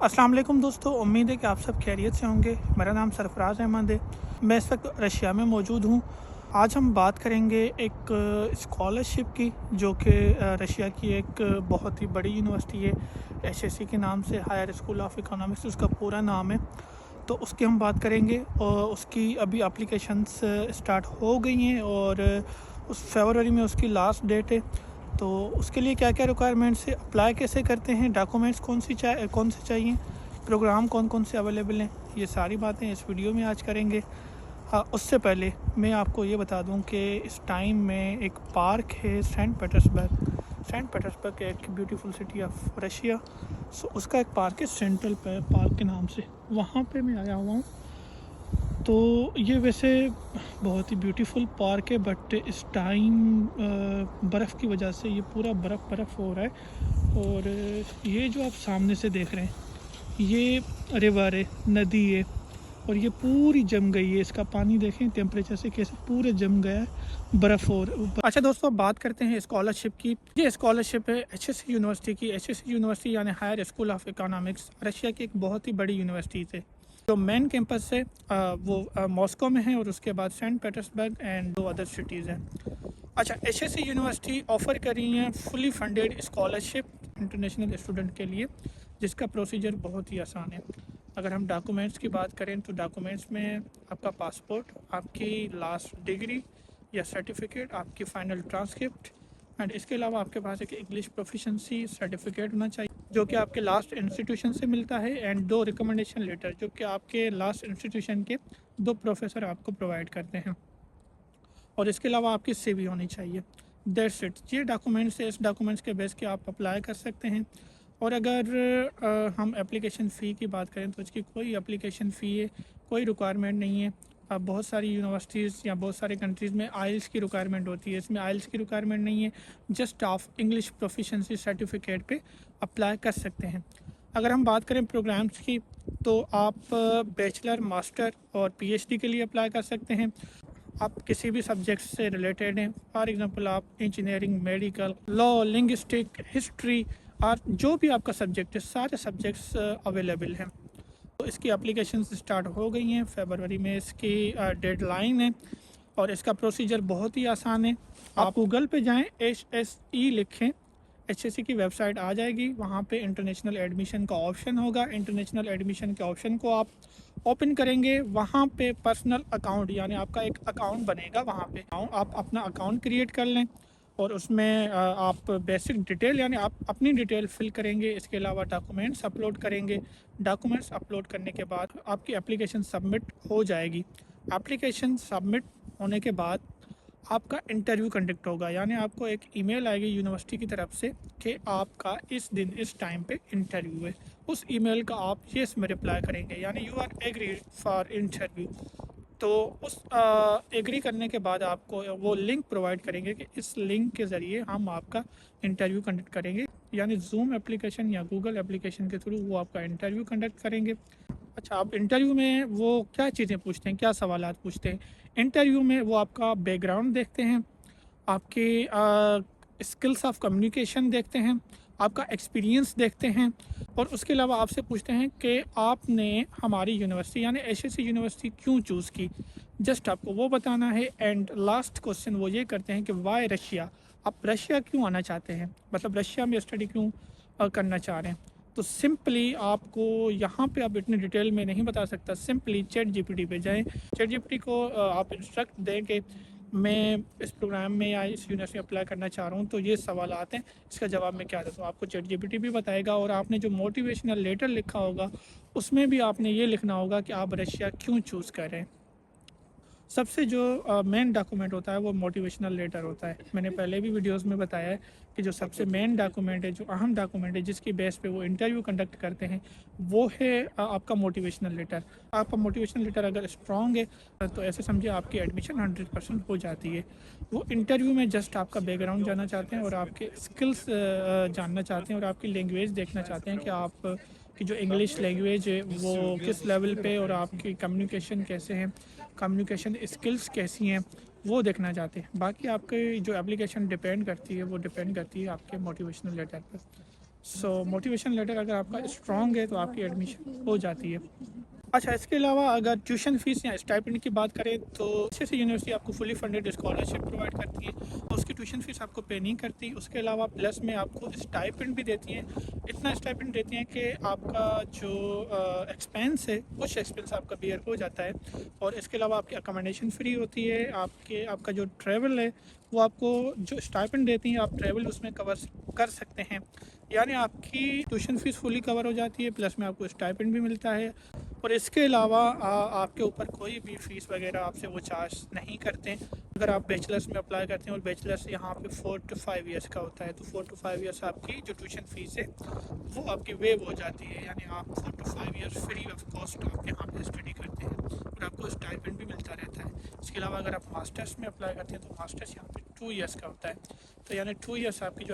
अस्सलाम वालेकुम दोस्तों, उम्मीद है कि आप सब खैरियत से होंगे। मेरा नाम सरफराज अहमद है। मैं इस वक्त रशिया में मौजूद हूँ। आज हम बात करेंगे एक स्कॉलरशिप की, जो कि रशिया की एक बहुत ही बड़ी यूनिवर्सिटी है। एचएससी के नाम से, हायर स्कूल ऑफ इकोनॉमिक्स उसका पूरा नाम है। तो उसकी हम बात करेंगे और उसकी अभी एप्लीकेशंस स्टार्ट हो गई हैं और उस फरवरी में उसकी लास्ट डेट है। तो उसके लिए क्या क्या रिक्वायरमेंट्स है, अप्लाई कैसे करते हैं, डॉक्यूमेंट्स कौन से चाहिए, प्रोग्राम कौन कौन से अवेलेबल हैं, ये सारी बातें इस वीडियो में आज करेंगे। हाँ, उससे पहले मैं आपको ये बता दूं कि इस टाइम में एक पार्क है सेंट पीटर्सबर्ग एक ब्यूटीफुल सिटी ऑफ रशिया। सो उसका एक पार्क है सेंट्रल पार्क के नाम से, वहाँ पे मैं आया हुआ हूँ। तो ये वैसे बहुत ही ब्यूटीफुल पार्क है, बट इस टाइम बर्फ़ की वजह से ये पूरा बर्फ़ हो रहा है। और ये जो आप सामने से देख रहे हैं, ये रिवर है, नदी है, और ये पूरी जम गई है। इसका पानी देखें टेम्परेचर से कैसे पूरे जम गया है बर्फ़। और अच्छा दोस्तों, बात करते हैं स्कॉलरशिप की। ये स्कॉलरशिप है एचएससी यूनिवर्सिटी की। एचएससी यूनिवर्सिटी यानी higher school of economics, Russia की एक बहुत ही बड़ी यूनिवर्सिटी है। जो मेन कैंपस है वो मॉस्को में है, और उसके बाद Saint Petersburg and 2 other cities हैं। अच्छा, एचएससी यूनिवर्सिटी ऑफ़र कर रही है fully funded scholarship international student के लिए, जिसका प्रोसीजर बहुत ही आसान है। अगर हम डॉक्यूमेंट्स की बात करें तो डॉक्यूमेंट्स में आपका पासपोर्ट, आपकी लास्ट डिग्री या सर्टिफिकेट, आपकी फ़ाइनल ट्रांसक्रिप्ट, एंड इसके अलावा आपके पास एक इंग्लिश प्रोफिशेंसी सर्टिफिकेट होना चाहिए, जो कि आपके लास्ट इंस्टीट्यूशन से मिलता है, एंड 2 रिकमेंडेशन लेटर, जो कि आपके लास्ट इंस्टीट्यूशन के 2 प्रोफेसर आपको प्रोवाइड करते हैं। और इसके अलावा आपकी सीवी होनी चाहिए। That's it. ये डॉक्यूमेंट्स है, इस डॉक्यूमेंट्स के बेस के आप अप्लाई कर सकते हैं। और अगर हम एप्लीकेशन फ़ी की बात करें तो इसकी कोई एप्लीकेशन फ़ी है, कोई रिक्वायरमेंट नहीं है। बहुत सारी यूनिवर्सिटीज़ या बहुत सारे कंट्रीज़ में आइल्स की रिक्वायरमेंट होती है, इसमें आइल्स की रिक्वायरमेंट नहीं है। जस्ट आप इंग्लिश प्रोफिशेंसी सर्टिफिकेट पे अप्लाई कर सकते हैं। अगर हम बात करें प्रोग्राम्स की, तो आप बैचलर, मास्टर और पीएचडी के लिए अप्लाई कर सकते हैं। आप किसी भी सब्जेक्ट से रिलेटेड हैं, फॉर एग्ज़ाम्पल आप engineering, medical, law, linguistic, history, और जो भी आपका सब्जेक्ट है, सारे सब्जेक्ट्स अवेलेबल हैं। तो इसकी एप्लीकेशन स्टार्ट हो गई हैं, फरवरी में इसकी डेडलाइन है। और इसका प्रोसीजर बहुत ही आसान है। आप गूगल पे जाएं, HSE लिखें, एचएससी की वेबसाइट आ जाएगी। वहाँ पे इंटरनेशनल एडमिशन का ऑप्शन होगा। इंटरनेशनल एडमिशन के ऑप्शन को आप ओपन करेंगे, वहाँ पे पर्सनल अकाउंट यानी आपका एक अकाउंट बनेगा। वहाँ पे आप अपना अकाउंट क्रिएट कर लें, और उसमें आप बेसिक डिटेल यानी आप अपनी डिटेल फिल करेंगे। इसके अलावा डॉक्यूमेंट्स अपलोड करेंगे। डॉक्यूमेंट्स अपलोड करने के बाद आपकी एप्लीकेशन सबमिट हो जाएगी। एप्लीकेशन सबमिट होने के बाद आपका इंटरव्यू कंडक्ट होगा, यानी आपको एक ईमेल आएगी यूनिवर्सिटी की तरफ से कि आपका इस दिन इस टाइम पे इंटरव्यू है। उस ईमेल का आप येस में रिप्लाई करेंगे, यानी you are agree for interview. तो उस एग्री करने के बाद आपको वो लिंक प्रोवाइड करेंगे कि इस लिंक के ज़रिए हम आपका इंटरव्यू कंडक्ट करेंगे, यानी जूम एप्लीकेशन या गूगल एप्लीकेशन के थ्रू वो आपका इंटरव्यू कंडक्ट करेंगे। अच्छा, आप इंटरव्यू में वो क्या चीज़ें पूछते हैं, क्या सवालात पूछते हैं? इंटरव्यू में वो आपका बैकग्राउंड देखते हैं, आपके स्किल्स ऑफ कम्युनिकेशन देखते हैं, आपका एक्सपीरियंस देखते हैं, और उसके अलावा आपसे पूछते हैं कि आपने हमारी यूनिवर्सिटी यानी एचएससी यूनिवर्सिटी क्यों चूज़ की। जस्ट आपको वो बताना है। एंड लास्ट क्वेश्चन वो ये करते हैं कि वाई रशिया, आप रशिया क्यों आना चाहते हैं, मतलब रशिया में स्टडी क्यों करना चाह रहे हैं। तो सिंपली आपको यहाँ पे आप इतनी डिटेल में नहीं बता सकता। सिंपली चैट जीपीटी पे जाएं, चैट जीपीटी को आप इंस्ट्रक्ट दें कि मैं इस प्रोग्राम में या इस यूनिवर्सिटी में अप्लाई करना चाह रहा हूँ, तो ये सवाल आते हैं, इसका जवाब मैं क्या दें। तो आपको चैट जीपीटी भी बताएगा। और आपने जो मोटिवेशनल लेटर लिखा होगा, उसमें भी आपने ये लिखना होगा कि आप रशिया क्यों चूज़ कर रहे हैं। सबसे जो मेन डॉक्यूमेंट होता है वो मोटिवेशनल लेटर होता है। मैंने पहले भी वीडियोस में बताया है कि जो सबसे मेन डॉक्यूमेंट है, जो अहम डॉक्यूमेंट है, जिसकी बेस पे वो इंटरव्यू कंडक्ट करते हैं, वो है आपका मोटिवेशनल लेटर। आपका मोटिवेशनल लेटर अगर स्ट्रॉन्ग है तो ऐसे समझिए आपकी एडमिशन 100% हो जाती है। वो इंटरव्यू में जस्ट आपका बैकग्राउंड जानना चाहते हैं, और आपके स्किल्स जानना चाहते हैं, और आपकी लैंग्वेज देखना चाहते हैं कि आप की जो इंग्लिश लैंग्वेज है वो किस लेवल पे, और आपकी कम्युनिकेशन कैसे हैं, कम्युनिकेशन स्किल्स कैसी हैं, वो देखना चाहते हैं। बाकी आपके जो एप्लीकेशन डिपेंड करती है वो डिपेंड करती है आपके मोटिवेशनल लेटर पर। सो मोटिवेशन लेटर अगर आपका स्ट्रॉन्ग है तो आपकी एडमिशन हो जाती है। अच्छा, इसके अलावा अगर ट्यूशन फ़ीस या स्टाइपेंड की बात करें तो अच्छे यूनिवर्सिटी आपको फुली फंडेड स्कॉलरशिप प्रोवाइड करती है और उसकी ट्यूशन फ़ीस आपको पे नहीं करती। उसके अलावा प्लस में आपको स्टाइपेंड भी देती हैं। इतना स्टाइपेंड देती हैं कि आपका जो एक्सपेंस है कुछ एक्सपेंस आपका बियर हो जाता है। और इसके अलावा आपकी अकोमोडेशन फ्री होती है। आपका जो ट्रैवल है वो आपको जो स्टाइपेंड देती हैं आप ट्रैवल उसमें कवर कर सकते हैं। यानी आपकी ट्यूशन फ़ीस फुली कवर हो जाती है, प्लस में आपको स्टाइपेंड भी मिलता है। और इसके अलावा आपके ऊपर कोई भी फ़ीस वगैरह आपसे वो चार्ज नहीं करते। अगर आप बैचलर्स में अप्लाई करते हैं और बैचलर्स यहाँ पे 4 to 5 ईयर्स का होता है, तो 4 to 5 ईयर्स आपकी जो ट्यूशन फ़ीस है वो आपकी वेव हो जाती है। यानी आप 4 to 5 years free of cost आप यहाँ पे स्टडी करते हैं और आपको स्टाइपेंड भी मिलता रहता है। इसके अलावा अगर आप मास्टर्स में अप्लाई करते हैं तो मास्टर्स यहाँ पे 2 ईयर्स का होता है। तो यानी 2 ईयर्स आपकी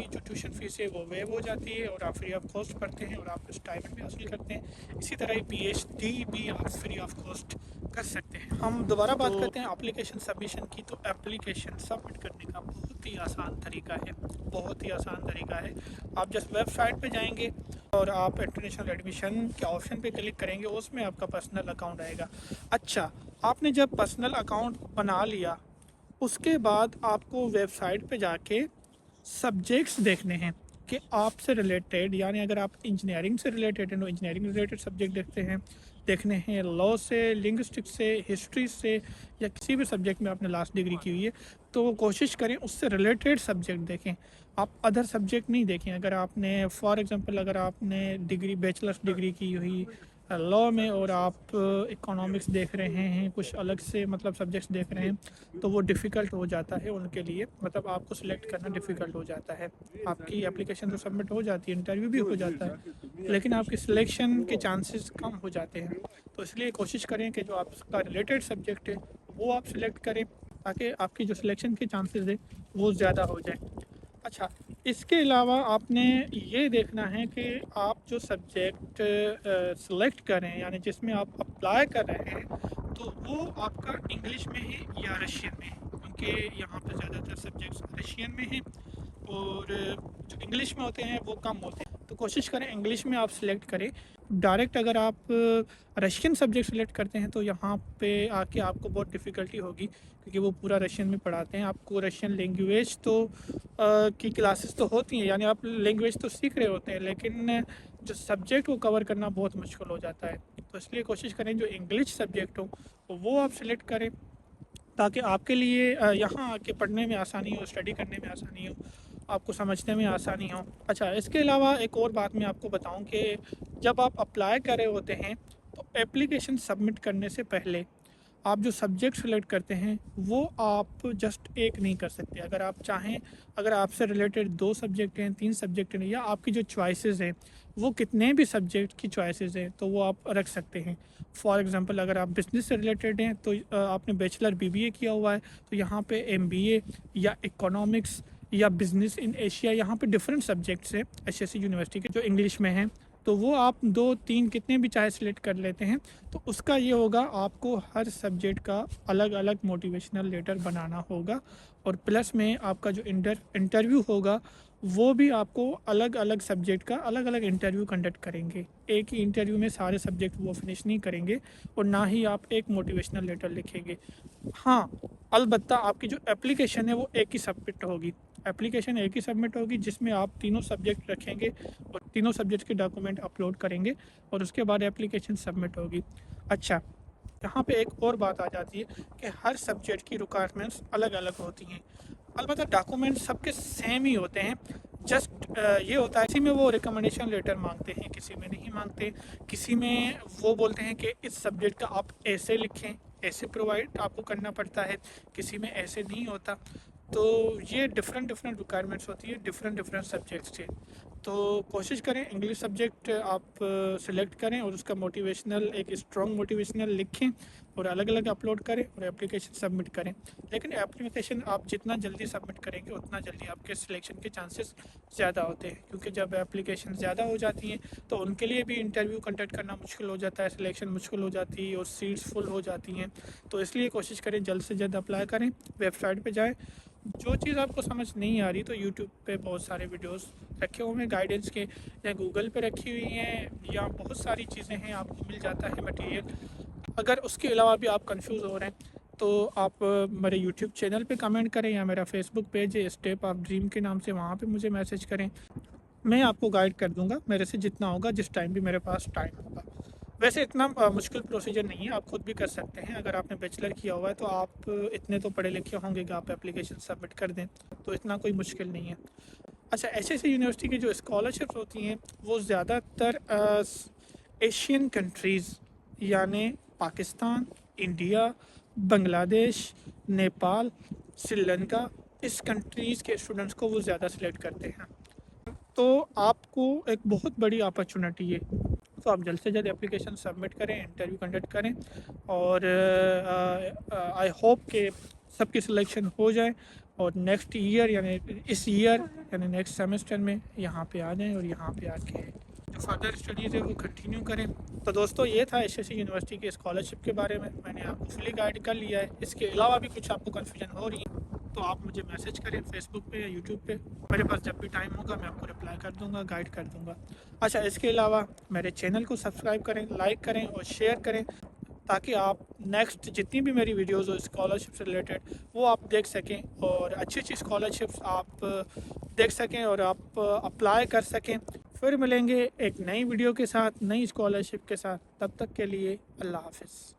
जो ट्यूशन फ़ीस है वो वेव हो जाती है और आप फ्री ऑफ कॉस्ट पढ़ते हैं और आप स्टाइपेंड भी हासिल करते हैं। इसी तरह ही पीएचडी भी आप फ्री ऑफ कॉस्ट कर सकते हैं। हम दोबारा बात करते हैं एप्लीकेशन सबमिशन की। तो एप्लीकेशन सबमिट करने का बहुत ही आसान तरीका है, बहुत ही आसान तरीका है। आप जस्ट वेबसाइट पे जाएंगे और आप इंटरनेशनल एडमिशन के ऑप्शन पे क्लिक करेंगे, उसमें आपका पर्सनल अकाउंट आएगा। अच्छा, आपने जब पर्सनल अकाउंट बना लिया उसके बाद आपको वेबसाइट पे जाके सब्जेक्ट्स देखने हैं कि आपसे रिलेटेड, यानी अगर आप इंजीनियरिंग से रिलेटेड हैं तो इंजीनियरिंग रिलेटेड सब्जेक्ट देखने हैं, लॉ से, लिंग्विस्टिक्स से, हिस्ट्री से या किसी भी सब्जेक्ट में आपने लास्ट डिग्री की हुई है तो कोशिश करें उससे रिलेटेड सब्जेक्ट देखें। आप अदर सब्जेक्ट नहीं देखें। अगर आपने फॉर एग्जांपल अगर आपने बैचलर्स डिग्री की हुई लॉ में और आप इकोनॉमिक्स देख रहे हैं, कुछ अलग से मतलब सब्जेक्ट्स देख रहे हैं, तो वो डिफ़िकल्ट हो जाता है उनके लिए, मतलब आपको सिलेक्ट करना डिफ़िकल्ट हो जाता है। आपकी एप्लीकेशन तो सबमिट हो जाती है, इंटरव्यू भी हो जाता है, लेकिन आपकी सिलेक्शन के चांसेस कम हो जाते हैं। तो इसलिए कोशिश करें कि जो आपका रिलेटेड सब्जेक्ट है वो आप सिलेक्ट करें ताकि आपकी जो सिलेक्शन के चांसेस है वो ज़्यादा हो जाए। अच्छा, इसके अलावा आपने ये देखना है कि आप जो सब्जेक्ट सेलेक्ट करें यानी जिसमें आप अप्लाई कर रहे हैं तो वो आपका इंग्लिश में है या रशियन में है, क्योंकि यहाँ पर ज़्यादातर सब्जेक्ट्स रशियन में हैं और जो इंग्लिश में होते हैं वो कम होते हैं। तो कोशिश करें इंग्लिश में आप सिलेक्ट करें। डायरेक्ट अगर आप रशियन सब्जेक्ट सेलेक्ट करते हैं तो यहाँ पे आके आपको बहुत डिफ़िकल्टी होगी, क्योंकि वो पूरा रशियन में पढ़ाते हैं। आपको रशियन लैंग्वेज तो की क्लासेस तो होती हैं, यानी आप लैंग्वेज तो सीख रहे होते हैं, लेकिन जो सब्जेक्ट को कवर करना बहुत मुश्किल हो जाता है। तो इसलिए कोशिश करें जो इंग्लिश सब्जेक्ट हो वो आप सेलेक्ट करें ताकि आपके लिए यहाँ आके पढ़ने में आसानी हो, स्टडी करने में आसानी हो, आपको समझने में आसानी हो। अच्छा, इसके अलावा एक और बात मैं आपको बताऊँ कि जब आप अप्लाई कर रहे होते हैं तो एप्लीकेशन सबमिट करने से पहले आप जो सब्जेक्ट सेलेक्ट करते हैं वो आप जस्ट एक नहीं कर सकते। अगर आप चाहें, अगर आपसे रिलेटेड 2 सब्जेक्ट हैं, 3 सब्जेक्ट हैं या आपकी जो चॉइसेस हैं वो कितने भी सब्जेक्ट की चॉइसेस हैं तो वो आप रख सकते हैं। फॉर एग्जांपल अगर आप बिज़नेस से रिलेटेड हैं तो आपने बैचलर बीबीए किया हुआ है तो यहाँ पे एमबीए या इकोनॉमिक्स या बिज़नेस इन एशिया, यहाँ पे डिफरेंट सब्जेक्ट्स हैं एचएससी यूनिवर्सिटी के जो इंग्लिश में हैं। तो वो आप 2-3 कितने भी चाहे सिलेक्ट कर लेते हैं। तो उसका ये होगा आपको हर सब्जेक्ट का अलग अलग मोटिवेशनल लेटर बनाना होगा और प्लस में आपका जो इंटरव्यू होगा वो भी आपको अलग अलग सब्जेक्ट का अलग अलग इंटरव्यू कंडक्ट करेंगे। एक ही इंटरव्यू में सारे सब्जेक्ट वो फिनिश नहीं करेंगे और ना ही आप एक मोटिवेशनल लेटर लिखेंगे। हाँ, अलबत्ता आपकी जो एप्लीकेशन है वो एक ही सबमिट होगी। एप्लीकेशन एक ही सबमिट होगी जिसमें आप तीनों सब्जेक्ट रखेंगे और तीनों सब्जेक्ट के डॉक्यूमेंट अपलोड करेंगे और उसके बाद एप्लीकेशन सबमिट होगी। अच्छा, यहाँ पे एक और बात आ जाती है कि हर सब्जेक्ट की रिक्वायरमेंट्स अलग अलग होती हैं। अलबत्ता डॉक्यूमेंट सबके सेम ही होते हैं। जस्ट ये होता है किसी में वो रिकमेंडेशन लेटर मांगते हैं, किसी में नहीं मांगते। किसी में वो बोलते हैं कि इस सब्जेक्ट का आप ऐसे लिखें, ऐसे प्रोवाइड आपको करना पड़ता है, किसी में ऐसे नहीं होता। तो ये डिफरेंट रिक्वायरमेंट्स होती है डिफरेंट सब्जेक्ट्स से। तो कोशिश करें इंग्लिश सब्जेक्ट आप सिलेक्ट करें और उसका मोटिवेशनल एक स्ट्रॉन्ग मोटिवेशनल लिखें और अलग अलग अपलोड करें और एप्लीकेशन सबमिट करें। लेकिन एप्लीकेशन आप जितना जल्दी सबमिट करेंगे उतना जल्दी आपके सिलेक्शन के चांसेस ज़्यादा होते हैं, क्योंकि जब एप्लीकेशन ज़्यादा हो जाती हैं तो उनके लिए भी इंटरव्यू कंडक्ट करना मुश्किल हो जाता है, सिलेक्शन मुश्किल हो जाती है और सीट्स फुल हो जाती हैं। तो इसलिए कोशिश करें जल्द से जल्द अप्लाई करें, वेबसाइट पर जाएँ, जो चीज़ आपको समझ नहीं आ रही तो यूट्यूब पे बहुत सारे वीडियोस रखे हुए हैं गाइडेंस के, या गूगल पे रखी हुई हैं, या बहुत सारी चीज़ें हैं, आपको मिल जाता है मटेरियल। अगर उसके अलावा भी आप कंफ्यूज हो रहे हैं तो आप मेरे यूट्यूब चैनल पे कमेंट करें, या मेरा फेसबुक पेज है स्टेप ऑफ ड्रीम के नाम से, वहाँ पे मुझे मैसेज करें। मैं आपको गाइड कर दूंगा मेरे से जितना होगा, जिस टाइम भी मेरे पास टाइम होगा। वैसे इतना मुश्किल प्रोसीजर नहीं है, आप खुद भी कर सकते हैं। अगर आपने बैचलर किया हुआ है तो आप इतने तो पढ़े लिखे होंगे कि आप एप्लीकेशन सबमिट कर दें, तो इतना कोई मुश्किल नहीं है। अच्छा, ऐसे यूनिवर्सिटी की जो स्कॉलरशिप होती हैं वो ज़्यादातर एशियन कंट्रीज़, यानी पाकिस्तान, इंडिया, बांग्लादेश, नेपाल, श्रीलंका, इस कंट्रीज़ के स्टूडेंट्स को वो ज़्यादा सिलेक्ट करते हैं। तो आपको एक बहुत बड़ी अपॉर्चुनिटी है, तो आप जल्द से जल्द एप्लीकेशन सबमिट करें, इंटरव्यू कंडक्ट करें, और आई होप कि सबकी सिलेक्शन हो जाए और नेक्स्ट ईयर यानी इस ईयर यानी नेक्स्ट सेमेस्टर में यहाँ पे आ जाएं और यहाँ पे आके जो फर्दर स्टडीज़ है वो कंटिन्यू करें। तो दोस्तों, ये था एसएससी यूनिवर्सिटी की स्कॉलरशिप के बारे में, मैंने आपको फुली गाइड कर लिया है। इसके अलावा भी कुछ आपको कन्फ्यूजन हो रही है तो आप मुझे मैसेज करें फेसबुक पे या यूट्यूब पे, मेरे पास जब भी टाइम होगा मैं आपको रिप्लाई कर दूंगा, गाइड कर दूंगा। अच्छा, इसके अलावा मेरे चैनल को सब्सक्राइब करें, लाइक करें और शेयर करें, ताकि आप नेक्स्ट जितनी भी मेरी वीडियोज़ हो स्कॉलरशिप से रिलेटेड वो आप देख सकें, और अच्छी अच्छी स्कॉलरशिप्स आप देख सकें और आप अप्लाई कर सकें। फिर मिलेंगे एक नई वीडियो के साथ, नई स्कॉलरशिप के साथ। तब तक के लिए अल्लाह हाफ़िज़।